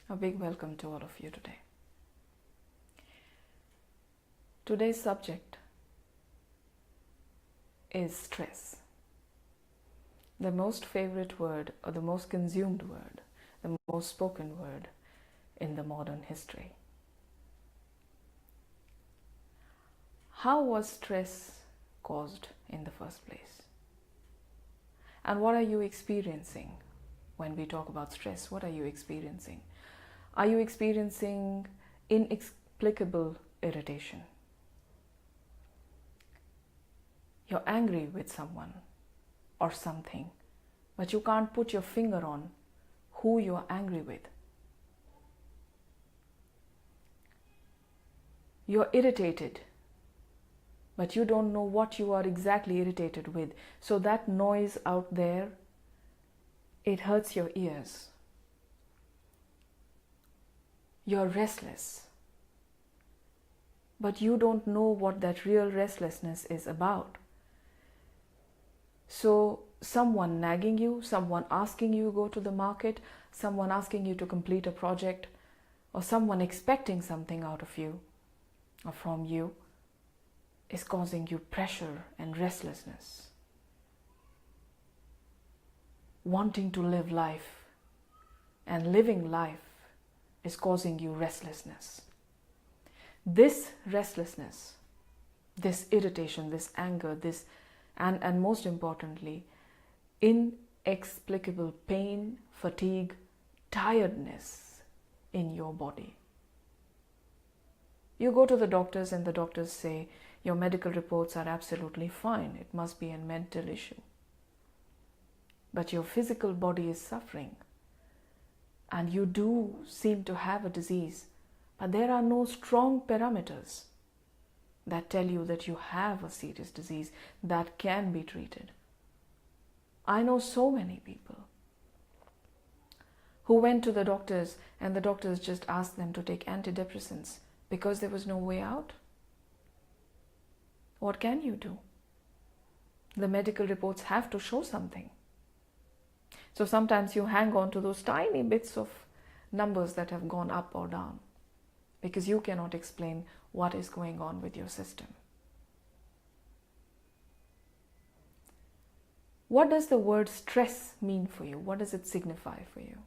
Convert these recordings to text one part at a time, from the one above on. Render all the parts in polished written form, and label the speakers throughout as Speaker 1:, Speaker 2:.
Speaker 1: A big welcome to all of you today. Today's subject is stress. The most favorite word, or the most consumed word, the most spoken word in the modern history. How was stress caused in the first place? And what are you experiencing when we talk about stress? What are you experiencing? Are you experiencing inexplicable irritation? You're angry with someone or something, but you can't put your finger on who you're angry with. You're irritated, but you don't know what you are exactly irritated with. So that noise out there, it hurts your ears. You're restless, but you don't know what that real restlessness is about. So someone nagging you, someone asking you to go to the market, someone asking you to complete a project, or someone expecting something out of you or from you is causing you pressure and restlessness. Wanting to live life and living life is causing you restlessness. This restlessness, this irritation, this anger, this and most importantly, inexplicable pain, fatigue, tiredness in your body. You go to the doctors and the doctors say, your medical reports are absolutely fine. It must be a mental issue. But your physical body is suffering. And you do seem to have a disease, but there are no strong parameters that tell you that you have a serious disease that can be treated. I know so many people who went to the doctors and the doctors just asked them to take antidepressants because there was no way out. What can you do? The medical reports have to show something. So sometimes you hang on to those tiny bits of numbers that have gone up or down because you cannot explain what is going on with your system. What does the word stress mean for you? What does it signify for you?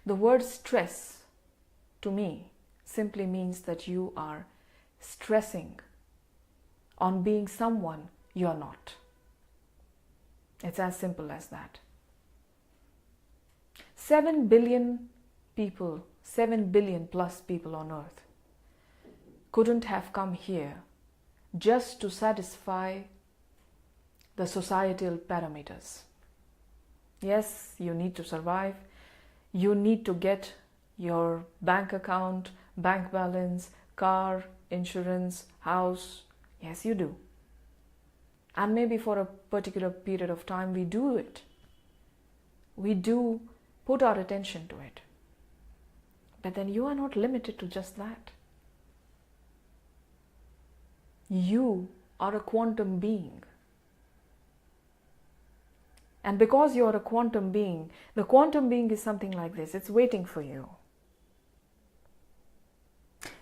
Speaker 1: The word stress, to me, simply means that you are stressing on being someone you're not. It's as simple as that. 7 billion people, 7 billion plus people on earth couldn't have come here just to satisfy the societal parameters. Yes, you need to survive. You need to get your bank account, bank balance, car, insurance, house. Yes, you do. And maybe for a particular period of time we do it. We do put our attention to it. But then you are not limited to just that. You are a quantum being. And because you are a quantum being, the quantum being is something like this. It's waiting for you.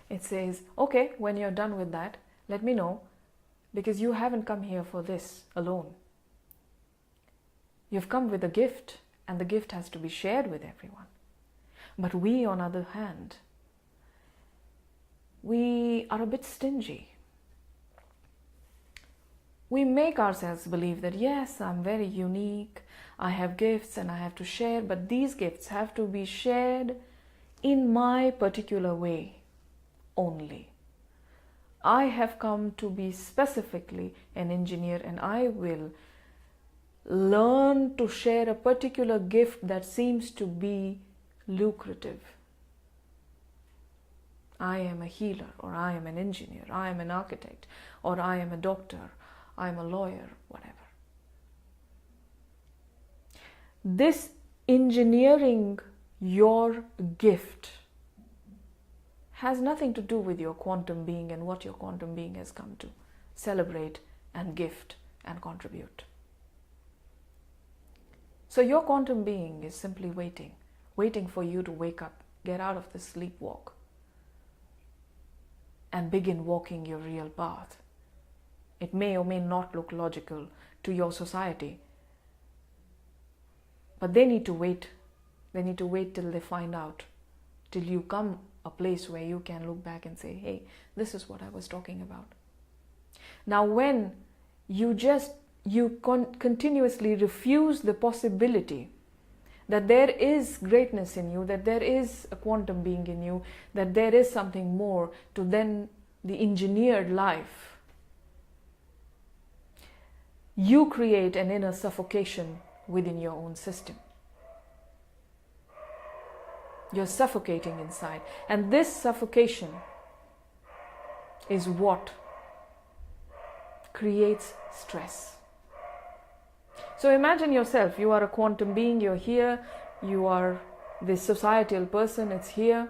Speaker 1: It says, okay, when you're done with that, let me know. Because you haven't come here for this alone. You've come with a gift, and the gift has to be shared with everyone. But we, on the other hand, we are a bit stingy. We make ourselves believe that, yes, I'm very unique, I have gifts and I have to share, but these gifts have to be shared in my particular way only. I have come to be specifically an engineer and I will learn to share a particular gift that seems to be lucrative. I am a healer, or I am an engineer, I am an architect, or I am a doctor, I am a lawyer, whatever. This engineering your gift has nothing to do with your quantum being and what your quantum being has come to celebrate and gift and contribute. So your quantum being is simply waiting waiting for you to wake up, get out of the sleepwalk, and begin walking your real path. It may or may not look logical to your society, but they need to wait. They need to wait till they find out, till you come a place where you can look back and say, hey, this is what I was talking about. Now, when you continuously refuse the possibility that there is greatness in you, that there is a quantum being in you, that there is something more to than the engineered life, you create an inner suffocation within your own system. You're suffocating inside. And this suffocation is what creates stress. So imagine yourself, you are a quantum being, you're here, you are this societal person, it's here.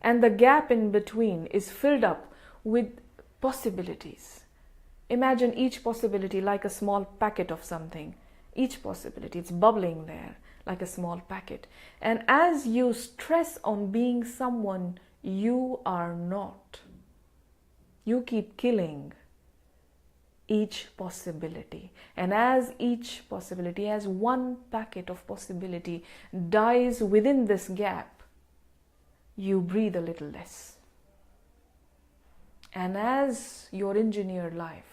Speaker 1: And the gap in between is filled up with possibilities. Imagine each possibility like a small packet of something. Each possibility, it's bubbling there like a small packet. And as you stress on being someone you are not, you keep killing each possibility. And as each possibility, as one packet of possibility dies within this gap, you breathe a little less. And as your engineered life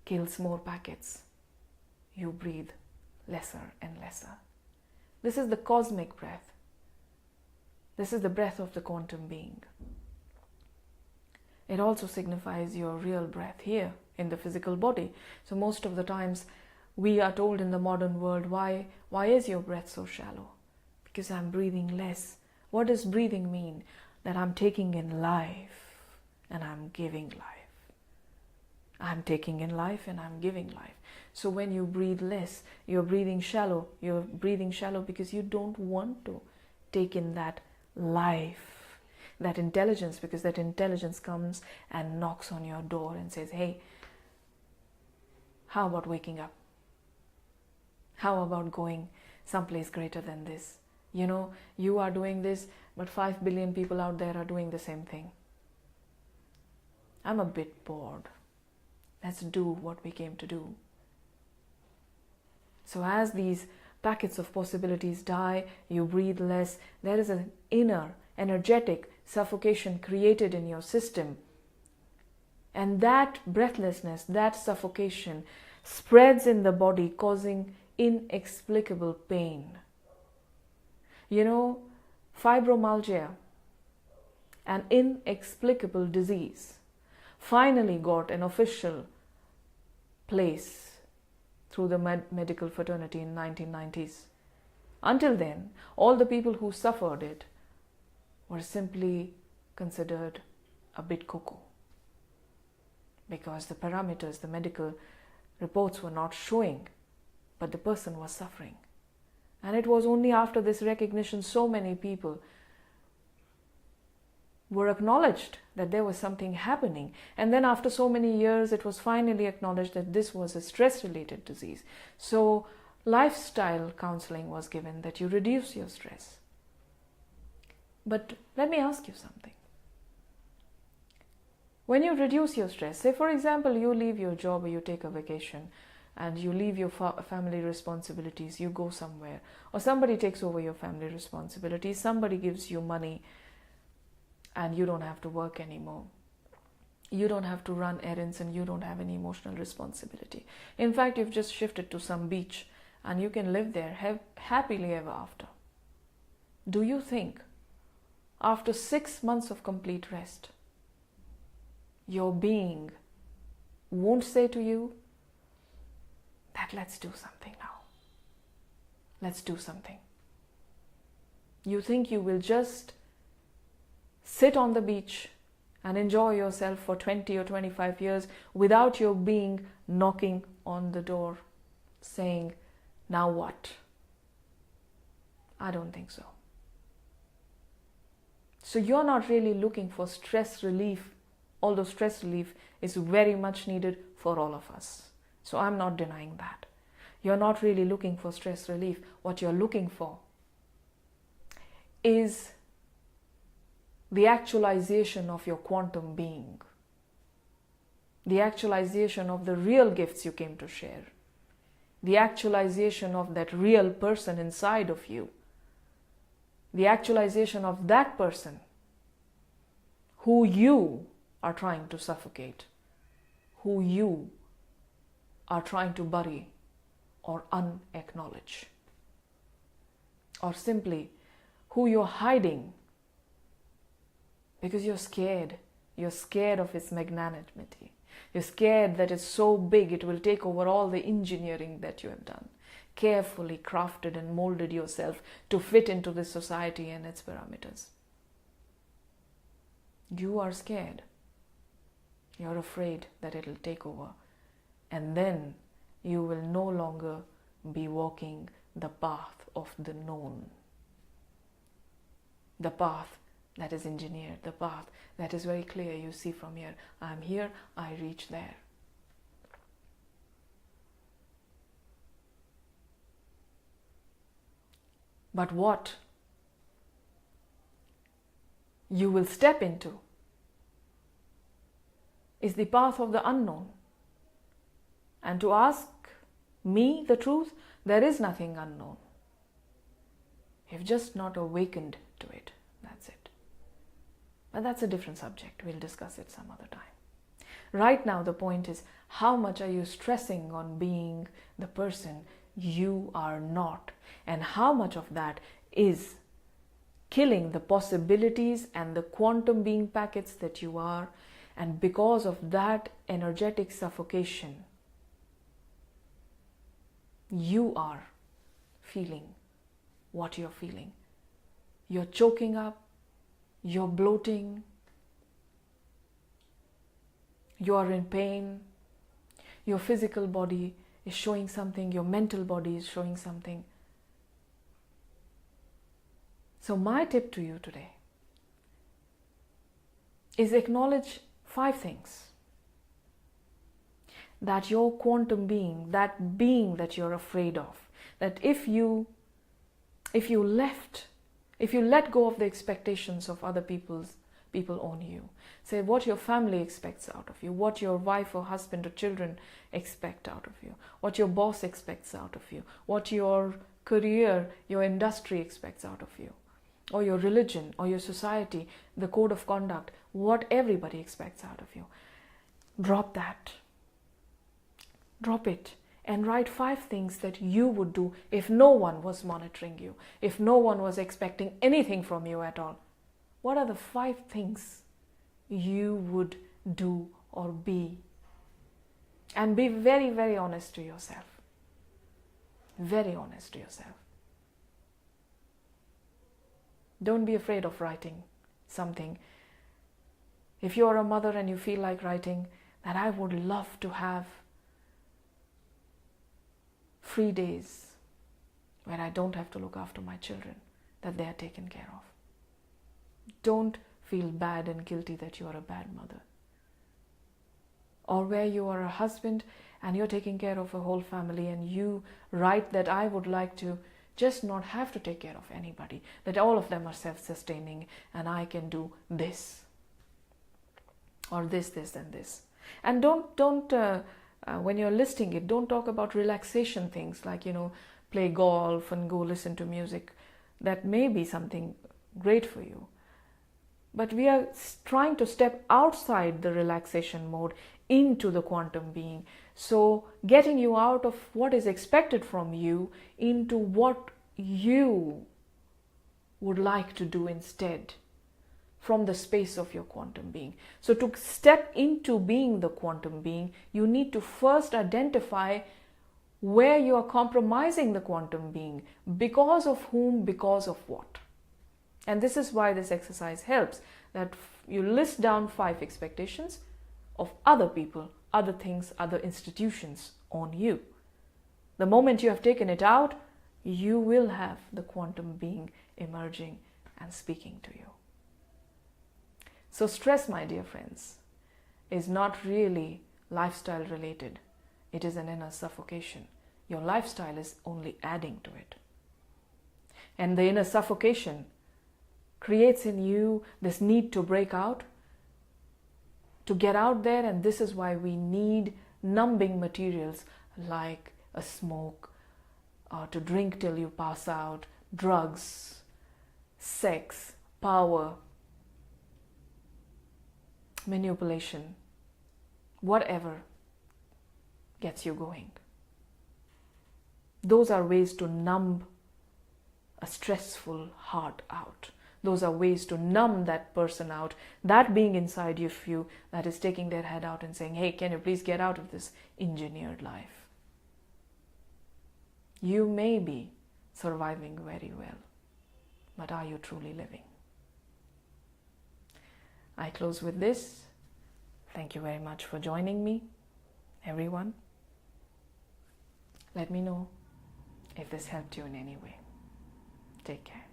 Speaker 1: kills more packets, you breathe lesser and lesser. This is the cosmic breath. This is the breath of the quantum being. It also signifies your real breath here in the physical body. So most of the times we are told in the modern world, why is your breath so shallow? Because I'm breathing less. What does breathing mean? That I'm taking in life and I'm giving life. I'm taking in life and I'm giving life. So when you breathe less, you're breathing shallow. You're breathing shallow because you don't want to take in that life, that intelligence, because that intelligence comes and knocks on your door and says, hey, how about waking up? How about going someplace greater than this? You know, you are doing this, but 5 billion people out there are doing the same thing. I'm a bit bored. Let's do what we came to do. So as these packets of possibilities die, you breathe less. There is an inner, energetic suffocation created in your system. And that breathlessness, that suffocation spreads in the body, causing inexplicable pain. You know, fibromyalgia, an inexplicable disease, finally got an official place through the medical fraternity in 1990s. Until then, all the people who suffered it were simply considered a bit cuckoo, because the parameters, the medical reports were not showing, but the person was suffering. And it was only after this recognition so many people were acknowledged that there was something happening. And then after so many years, it was finally acknowledged that this was a stress-related disease. So lifestyle counseling was given, that you reduce your stress. But let me ask you something. When you reduce your stress, say for example, you leave your job or you take a vacation and you leave your family responsibilities, you go somewhere, or somebody takes over your family responsibilities, somebody gives you money, and you don't have to work anymore. You don't have to run errands and you don't have any emotional responsibility. In fact, you've just shifted to some beach and you can live there happily ever after. Do you think after 6 months of complete rest, your being won't say to you that let's do something now? Let's do something. You think you will just sit on the beach and enjoy yourself for 20 or 25 years without your being knocking on the door saying, now what? I don't think so. So you're not really looking for stress relief, although stress relief is very much needed for all of us. So I'm not denying that. You're not really looking for stress relief. What you're looking for is the actualization of your quantum being, the actualization of the real gifts you came to share, the actualization of that real person inside of you, the actualization of that person who you are trying to suffocate, who you are trying to bury or unacknowledge, or simply who you're hiding because you're scared. You're scared of its magnanimity. You're scared that it's so big it will take over all the engineering that you have done, carefully crafted and molded yourself to fit into this society and its parameters. You are scared. You're afraid that it'll take over. And then you will no longer be walking the path of the known. The path that is engineered, the path that is very clear. You see from here, I'm here, I reach there. But what you will step into is the path of the unknown. And to ask me the truth, there is nothing unknown. You've just not awakened to it. That's it. But that's a different subject. We'll discuss it some other time. Right now, the point is, how much are you stressing on being the person you are not? And how much of that is killing the possibilities and the quantum being packets that you are? And because of that energetic suffocation, you are feeling what you're feeling. You're choking up, you're bloating, you're in pain, your physical body is showing something, your mental body is showing something. So my tip to you today is acknowledge 5 things that your quantum being, that being that you're afraid of, that if you let go of the expectations of other people on you, say what your family expects out of you, what your wife or husband or children expect out of you, what your boss expects out of you, what your career, your industry expects out of you, or your religion or your society, the code of conduct, what everybody expects out of you. Drop that. Drop it and write 5 things that you would do if no one was monitoring you, if no one was expecting anything from you at all. What are the 5 things you would do or be? And be very, very honest to yourself. Very honest to yourself. Don't be afraid of writing something. If you're a mother and you feel like writing, that I would love to have free days where I don't have to look after my children, that they are taken care of. Don't feel bad and guilty that you are a bad mother. Or where you are a husband and you're taking care of a whole family and you write that I would like to just not have to take care of anybody, that all of them are self-sustaining and I can do this or this and this. And don't when you're listing it, don't talk about relaxation things like, play golf and go listen to music. That may be something great for you. But we are trying to step outside the relaxation mode into the quantum being. So getting you out of what is expected from you into what you would like to do instead, from the space of your quantum being. So to step into being the quantum being, you need to first identify where you are compromising the quantum being, because of whom, because of what. And this is why this exercise helps, that you list down 5 expectations of other people, other things, other institutions on you. The moment you have taken it out, you will have the quantum being emerging and speaking to you. So stress, my dear friends, is not really lifestyle related. It is an inner suffocation. Your lifestyle is only adding to it. And the inner suffocation creates in you this need to break out, to get out there, and this is why we need numbing materials like a smoke, to drink till you pass out, drugs, sex, power, manipulation, whatever gets you going. Those are ways to numb a stressful heart out. Those are ways to numb that person out, that being inside of you that is taking their head out and saying, hey, can you please get out of this engineered life? You may be surviving very well, but are you truly living? I close with this. Thank you very much for joining me, everyone. Let me know if this helped you in any way. Take care.